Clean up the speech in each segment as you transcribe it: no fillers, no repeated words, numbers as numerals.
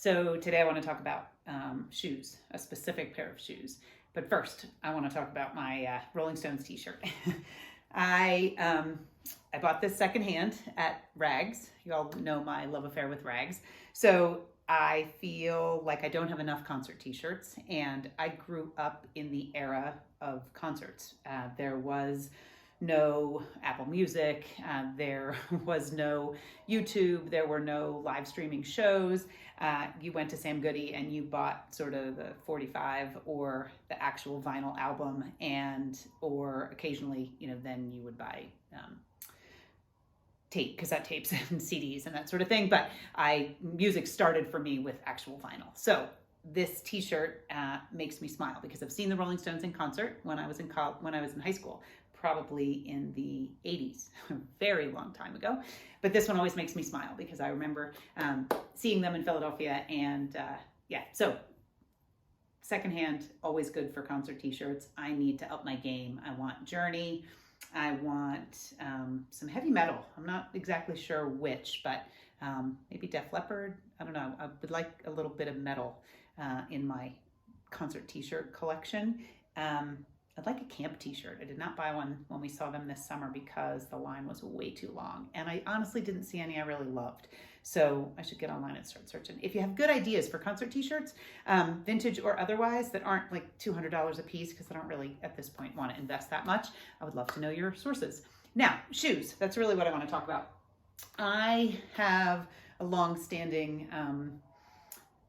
So today I want to talk about shoes, a specific pair of shoes. But first, I want to talk about my Rolling Stones t-shirt. I I bought this secondhand at Rags. You all know my love affair with Rags. So I feel like I don't have enough concert t-shirts, and I grew up in the era of concerts. There was no Apple Music, there was no YouTube, there were no live streaming shows. You went to Sam Goody and you bought sort of the 45 or the actual vinyl album, and or occasionally, then you would buy cassette tapes and CDs and that sort of thing. But music started for me with actual vinyl. So this T-shirt makes me smile because I've seen the Rolling Stones in concert when I was in high school, probably in the 80s, a very long time ago. But this one always makes me smile because I remember seeing them in Philadelphia. And so secondhand, always good for concert t-shirts. I need to up my game. I want Journey. I want some heavy metal. I'm not exactly sure which, but maybe Def Leppard. I don't know. I would like a little bit of metal in my concert t-shirt collection. I'd like a camp t-shirt. I did not buy one when we saw them this summer because the line was way too long. And I honestly didn't see any I really loved. So I should get online and start searching. If you have good ideas for concert t-shirts, vintage or otherwise, that aren't like $200 a piece, because I don't really at this point want to invest that much, I would love to know your sources. Now, shoes. That's really what I want to talk about. I have a long-standing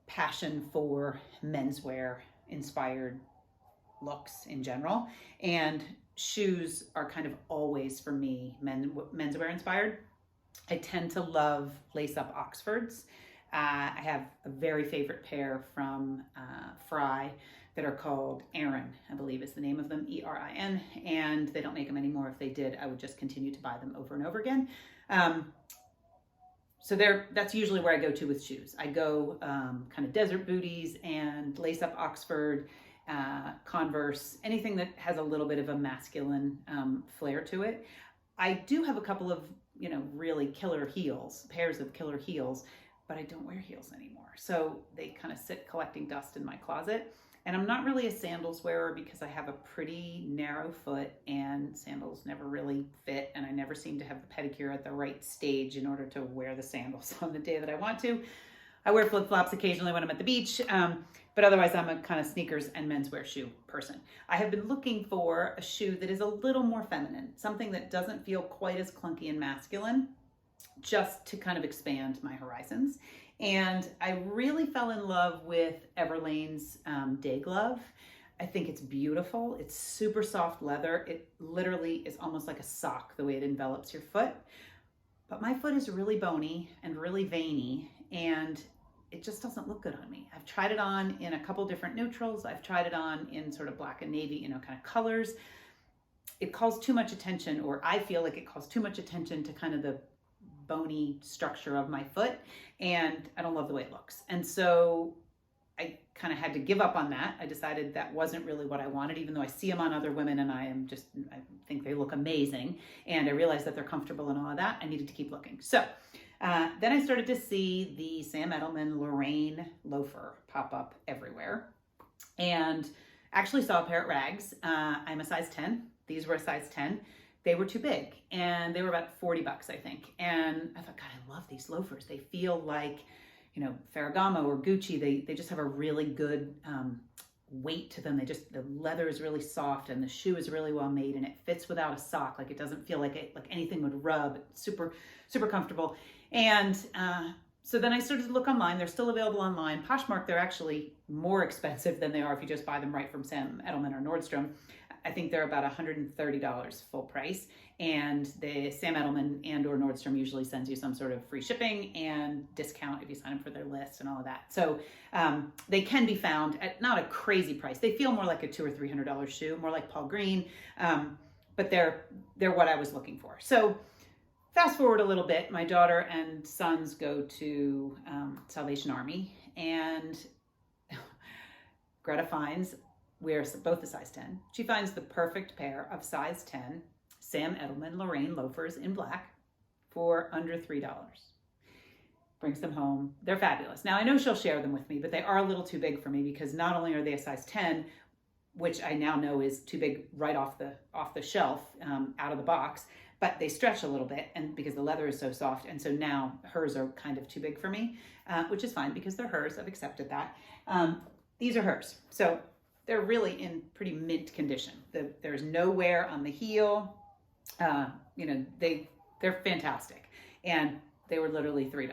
passion for menswear inspired looks in general, and shoes are kind of always for me menswear inspired. I tend to love lace-up Oxfords. I have a very favorite pair from Fry that are called Erin, I believe is the name of them, E-R-I-N, and they don't make them anymore. If they did, I would just continue to buy them over and over again. So that's usually where I go to with shoes. I go kind of desert booties and lace-up Oxford, Converse, anything that has a little bit of a masculine flair to it. I do have a couple of, really pairs of killer heels, but I don't wear heels anymore. So they kind of sit collecting dust in my closet. And I'm not really a sandals wearer because I have a pretty narrow foot and sandals never really fit. And I never seem to have the pedicure at the right stage in order to wear the sandals on the day that I want to. I wear flip-flops occasionally when I'm at the beach, but otherwise I'm a kind of sneakers and menswear shoe person. I have been looking for a shoe that is a little more feminine, something that doesn't feel quite as clunky and masculine, just to kind of expand my horizons. And I really fell in love with Everlane's Day Glove. I think it's beautiful. It's super soft leather. It literally is almost like a sock, the way it envelops your foot. But my foot is really bony and really veiny, and it just doesn't look good on me. I've tried it on in a couple different neutrals. I've tried it on in sort of black and navy, kind of colors. It calls too much attention, or I feel like it calls too much attention to kind of the bony structure of my foot, and I don't love the way it looks. And so I kind of had to give up on that. I decided that wasn't really what I wanted, even though I see them on other women and I think they look amazing. And I realized that they're comfortable and all of that. I needed to keep looking. So then I started to see the Sam Edelman Lorraine loafer pop up everywhere, and actually saw a pair at Rags. I'm a size 10. These were a size 10. They were too big, and they were about $40, I think. And I thought, God, I love these loafers. They feel like, Ferragamo or Gucci. They just have a really good weight to them. The leather is really soft, and the shoe is really well made, and it fits without a sock. Like, it doesn't feel like anything would rub. It's super, super comfortable. And so then I started to look online. They're still available online. Poshmark, they're actually more expensive than they are if you just buy them right from Sam Edelman or Nordstrom. I think they're about $130 full price. And the Sam Edelman and or Nordstrom usually sends you some sort of free shipping and discount if you sign up for their list and all of that. So they can be found at not a crazy price. They feel more like a $200 or $300 shoe, more like Paul Green, but they're what I was looking for. So fast forward a little bit, my daughter and sons go to Salvation Army, and Greta wears both a size 10. She finds the perfect pair of size 10 Sam Edelman Lorraine loafers in black for under $3. brings them home. They're fabulous. Now I know she'll share them with me, but they are a little too big for me because not only are they a size 10, which I now know is too big right off the shelf, out of the box, but they stretch a little bit, and because the leather is so soft, and so now hers are kind of too big for me, which is fine because they're hers. I've accepted that. These are hers, so they're really in pretty mint condition. There's no wear on the heel. You know, they're fantastic, and they were literally $3.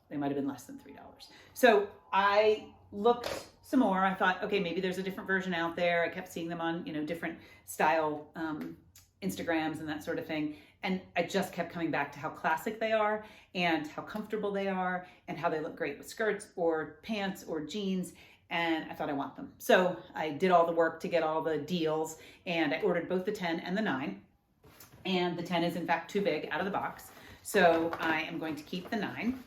They might have been less than $3. So I looked some more. I thought, okay, maybe there's a different version out there. I kept seeing them on, you know, different style Instagrams and that sort of thing. And I just kept coming back to how classic they are and how comfortable they are and how they look great with skirts or pants or jeans. And I thought I want them. So I did all the work to get all the deals, and I ordered both the 10 and the 9. And the 10 is in fact too big out of the box. So I am going to keep the 9.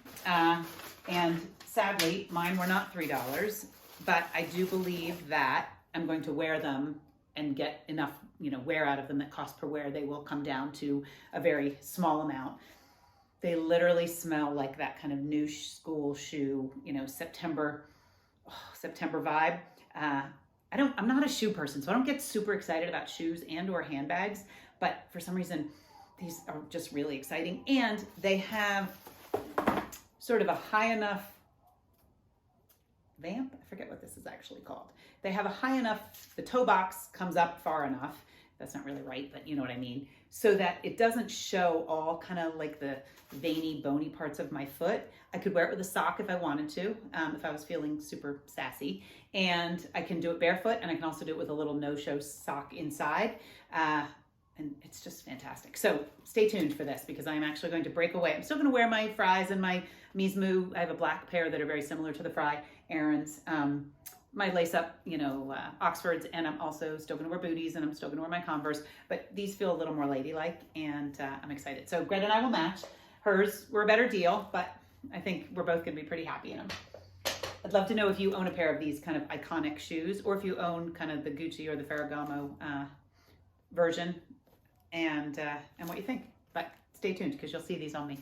And sadly, mine were not $3, but I do believe that I'm going to wear them and get enough, you know, wear out of them that cost per wear. They will come down to a very small amount. They literally smell like that kind of new school shoe, you know, September vibe. I'm not a shoe person, so I don't get super excited about shoes and or handbags, but for some reason, these are just really exciting. And they have sort of a high enough vamp. I forget what this is actually called. They have a high enough, the toe box comes up far enough. That's not really right, but you know what I mean. So that it doesn't show all kind of like the veiny, bony parts of my foot. I could wear it with a sock if I wanted to, if I was feeling super sassy. And I can do it barefoot, and I can also do it with a little no-show sock inside. And it's just fantastic. So stay tuned for this because I'm actually going to break away. I'm still going to wear my Fries and my Mies Moo. I have a black pair that are very similar to the Fry Aaron's. My lace-up, you know, Oxfords, and I'm also still going to wear booties, and I'm still going to wear my Converse, but these feel a little more ladylike, and I'm excited. So Greta and I will match. Hers were a better deal, but I think we're both going to be pretty happy in them. I'd love to know if you own a pair of these kind of iconic shoes, or if you own kind of the Gucci or the Ferragamo version, and what you think. But stay tuned because you'll see these on me.